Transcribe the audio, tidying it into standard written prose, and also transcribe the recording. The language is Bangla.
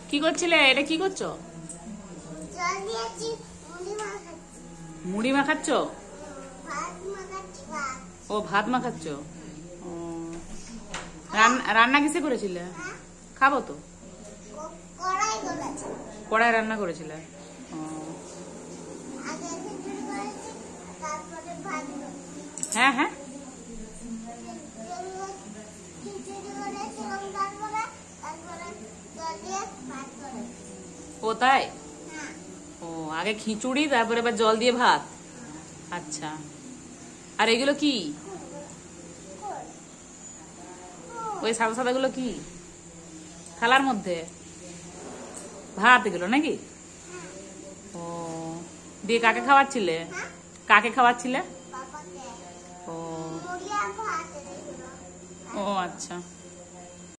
কি করছিলে? এটা কি করছো? মুড়ি মাখাচ্ছ? ও ভাত মাখাচ্ছ। রান্না কিসে করেছিলে? খাবো তো। কড়াই রান্না করেছিলে? হ্যাঁ হ্যাঁ, ও তাই। ও আগে খিচুড়ি, তারপরে আবার জল দিয়ে ভাত। আচ্ছা, আর এগুলো কি? ওই সাদা সাদা গুলো কি থালার মধ্যে? ভাত এগুলো নাকি? ও দিয়ে কাকে খাওয়াচ্ছিলে? কাকে খাওয়াচ্ছিলে? ও ও আচ্ছা।